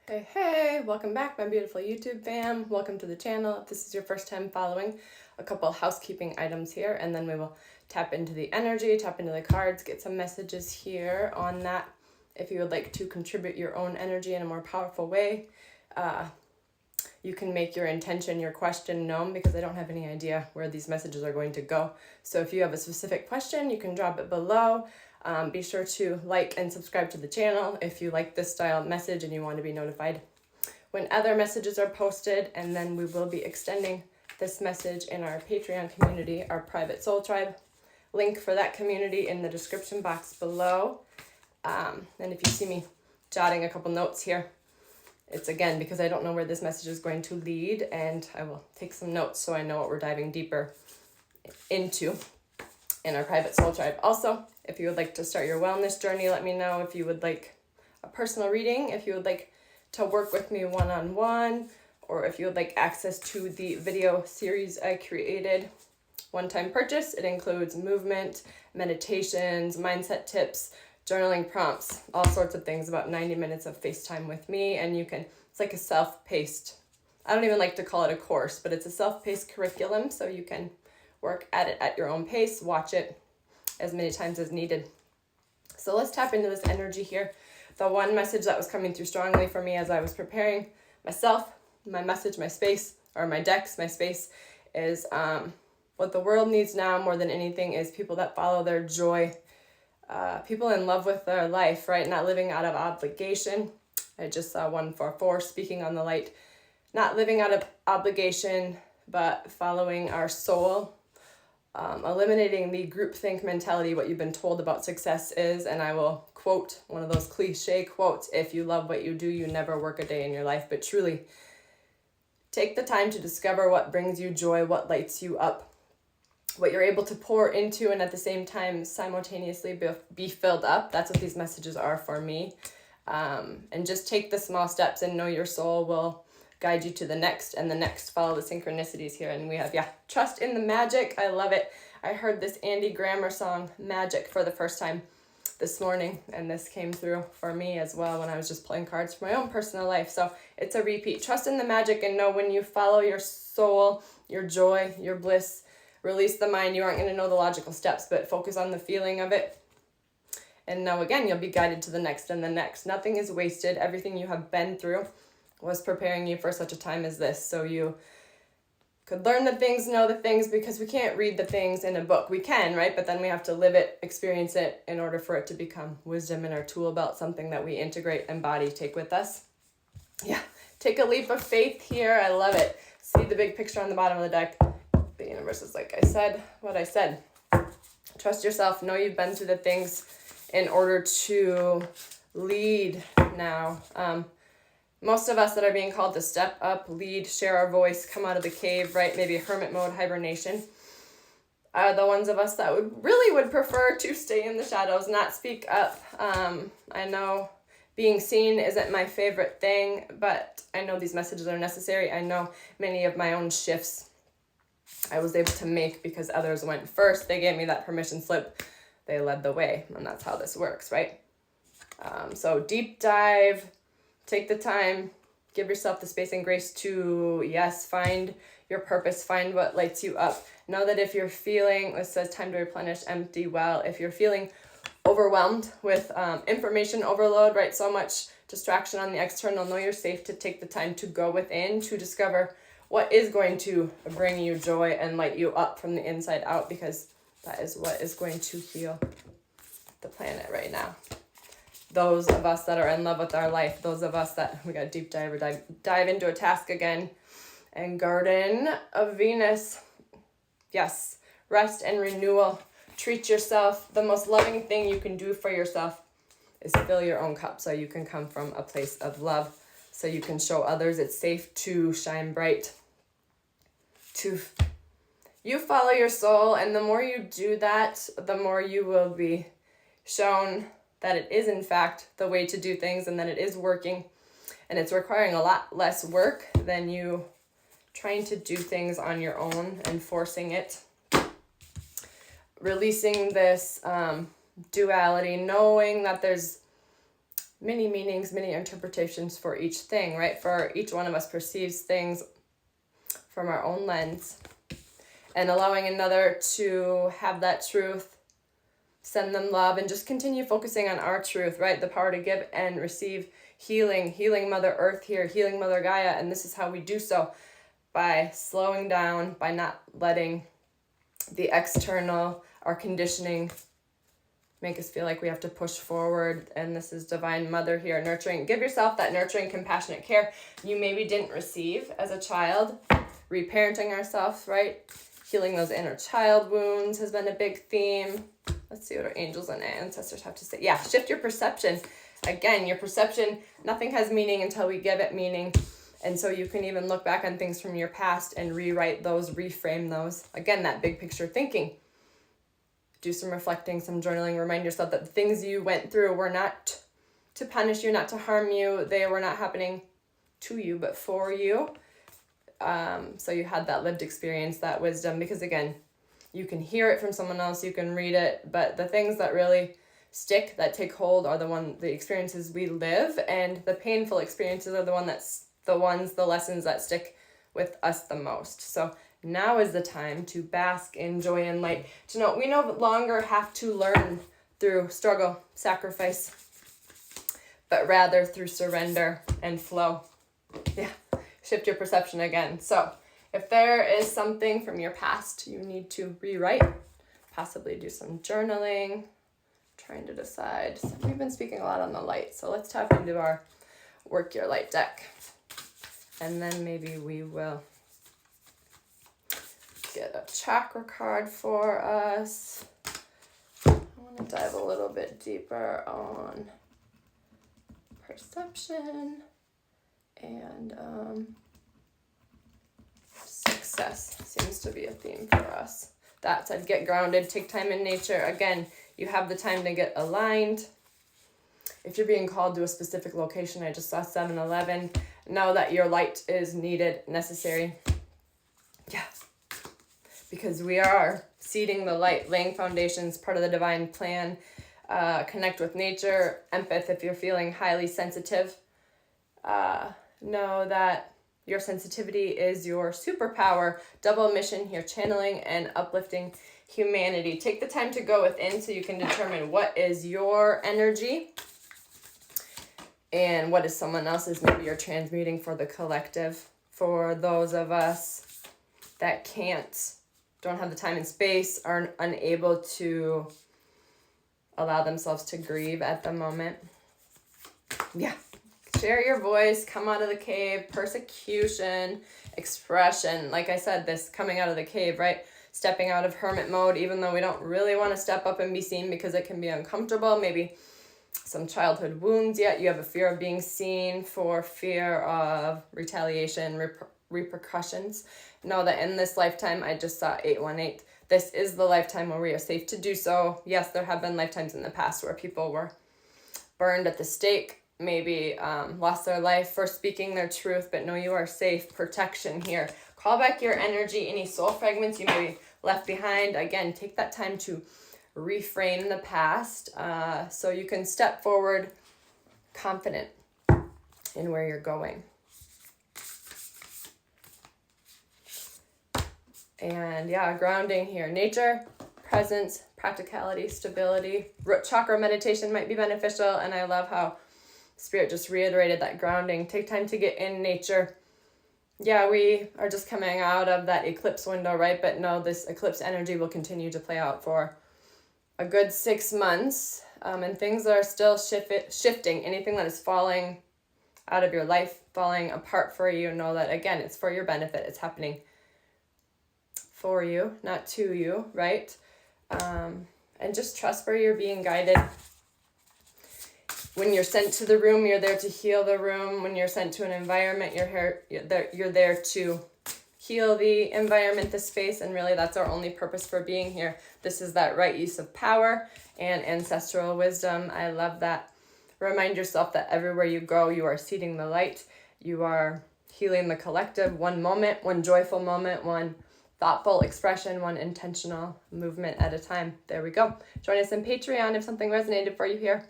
Hey, welcome back, my beautiful YouTube fam. Welcome to the channel. If this is your first time following, a couple housekeeping items here, and then we will tap into the energy, tap into the cards, get some messages here on that. If you would like to contribute your own energy in a more powerful way, you can make your intention, your question known, because I don't have any idea where these messages are going to go. So if you have a specific question, you can drop it below. Be sure to like and subscribe to the channel if you like this style message and you want to be notified when other messages are posted. And then we will be extending this message in our Patreon community, our private soul tribe. Link for that community in the description box below. And if you see me jotting a couple notes here, it's again because I don't know where this message is going to lead, and I will take some notes so I know what we're diving deeper into in our private soul tribe. Also, if you would like to start your wellness journey, let me know. If you would like a personal reading, if you would like to work with me one-on-one, or if you would like access to the video series I created. One-time purchase, it includes movement, meditations, mindset tips, journaling prompts, all sorts of things, about 90 minutes of FaceTime with me. And you can, it's like a self-paced, I don't even like to call it a course, but it's a self-paced curriculum, so you can work at it at your own pace, watch it as many times as needed. So let's tap into this energy here. The one message that was coming through strongly for me as I was preparing myself, my message, my space, or my decks, my space, is what the world needs now more than anything is people that follow their joy, people in love with their life, right? Not living out of obligation. I just saw 144, speaking on the light, not living out of obligation, but following our soul. Eliminating the groupthink mentality, what you've been told about success is, and I will quote one of those cliche quotes, if you love what you do, you never work a day in your life. But truly, take the time to discover what brings you joy, what lights you up, what you're able to pour into, and at the same time, simultaneously be filled up. That's what these messages are for me. And just take the small steps and know your soul will guide you to the next and the next. Follow the synchronicities here. And we have, trust in the magic. I love it. I heard this Andy Grammer song, Magic, for the first time this morning. And this came through for me as well when I was just playing cards for my own personal life. So it's a repeat. Trust in the magic and know when you follow your soul, your joy, your bliss, release the mind. You aren't going to know the logical steps, but focus on the feeling of it. And know, again, you'll be guided to the next and the next. Nothing is wasted. Everything you have been through was preparing you for such a time as this, so you could learn the things, know the things, because we can't read the things in a book. We can, right? But then we have to live it, experience it, in order for it to become wisdom in our tool belt, something that we integrate, embody, take with us. Take a leap of faith here. I love it. See the big picture on the bottom of the deck. The universe is, like I said, what I said. Trust yourself. Know you've been through the things in order to lead now. Most of us that are being called to step up, lead, share our voice, come out of the cave, right? Maybe hermit mode, hibernation, are the ones of us that would prefer to stay in the shadows, not speak up. I know being seen isn't my favorite thing, but I know these messages are necessary. I know many of my own shifts I was able to make because others went first. They gave me that permission slip. They led the way, and that's how this works, right? So deep dive. Take the time, give yourself the space and grace to, find your purpose, find what lights you up. Know that if you're feeling, it says time to replenish, empty well, if you're feeling overwhelmed with information overload, right, so much distraction on the external, know you're safe to take the time to go within, to discover what is going to bring you joy and light you up from the inside out, because that is what is going to heal the planet right now. Those of us that are in love with our life, those of us that, we got deep dive into a task again. And Garden of Venus, yes, rest and renewal. Treat yourself. The most loving thing you can do for yourself is fill your own cup so you can come from a place of love, so you can show others it's safe to shine bright. You follow your soul, and the more you do that, the more you will be shown that it is in fact the way to do things, and that it is working, and it's requiring a lot less work than you trying to do things on your own and forcing it. Releasing this duality, knowing that there's many meanings, many interpretations for each thing, right? For each one of us perceives things from our own lens, and allowing another to have that truth, send them love, and just continue focusing on our truth, right? The power to give and receive healing Mother Earth here, healing Mother Gaia. And this is how we do so, by slowing down, by not letting the external, our conditioning, make us feel like we have to push forward. And this is Divine Mother here, nurturing. Give yourself that nurturing, compassionate care you maybe didn't receive as a child. Reparenting ourselves, right? Healing those inner child wounds has been a big theme. Let's see what our angels and ancestors have to say. Yeah, shift your perception. Again, your perception, nothing has meaning until we give it meaning. And so you can even look back on things from your past and rewrite those, reframe those. Again, that big picture thinking. Do some reflecting, some journaling. Remind yourself that the things you went through were not to punish you, not to harm you. They were not happening to you, but for you. So you had that lived experience, that wisdom, because again, you can hear it from someone else, you can read it, but the things that really stick, that take hold, are the experiences we live, and the painful experiences are the lessons that stick with us the most. So now is the time to bask in joy and light, to know we no longer have to learn through struggle, sacrifice, but rather through surrender and flow. Yeah, shift your perception again. So if there is something from your past you need to rewrite, possibly do some journaling, trying to decide. So we've been speaking a lot on the light, so let's tap into our Work Your Light deck. And then maybe we will get a chakra card for us. I want to dive a little bit deeper on perception and success seems to be a theme for us. That said, get grounded, take time in nature. Again, you have the time to get aligned. If you're being called to a specific location, I just saw 7-Eleven, know that your light is needed, necessary. Yeah, because we are seeding the light, laying foundations, part of the divine plan. Connect with nature, empath if you're feeling highly sensitive. Know that your sensitivity is your superpower. Double mission here, channeling and uplifting humanity. Take the time to go within so you can determine what is your energy and what is someone else's. Maybe you're transmuting for the collective. For those of us that don't have the time and space, are unable to allow themselves to grieve at the moment. Yeah. Share your voice, come out of the cave, persecution, expression. Like I said, this coming out of the cave, right? Stepping out of hermit mode, even though we don't really want to step up and be seen because it can be uncomfortable. Maybe some childhood wounds yet. You have a fear of being seen, for fear of retaliation, repercussions. Know that in this lifetime, I just saw 818. This is the lifetime where we are safe to do so. Yes, there have been lifetimes in the past where people were burned at the stake, maybe lost their life for speaking their truth, but know you are safe. Protection here. Call back your energy, any soul fragments you may be left behind. Again, take that time to reframe the past so you can step forward confident in where you're going. And yeah, grounding here. Nature, presence, practicality, stability. Root chakra meditation might be beneficial, and I love how Spirit just reiterated that grounding. Take time to get in nature. Yeah, we are just coming out of that eclipse window, right? But no, this eclipse energy will continue to play out for a good 6 months. And things are still shifting. Anything that is falling out of your life, falling apart for you, know that, again, it's for your benefit. It's happening for you, not to you, right? And just trust where you're being guided. When you're sent to the room, you're there to heal the room. When you're sent to an environment, you're there to heal the environment, the space, and really that's our only purpose for being here. This is that right use of power and ancestral wisdom. I love that. Remind yourself that everywhere you go, you are seeding the light. You are healing the collective, one moment, one joyful moment, one thoughtful expression, one intentional movement at a time. There we go. Join us on Patreon if something resonated for you here.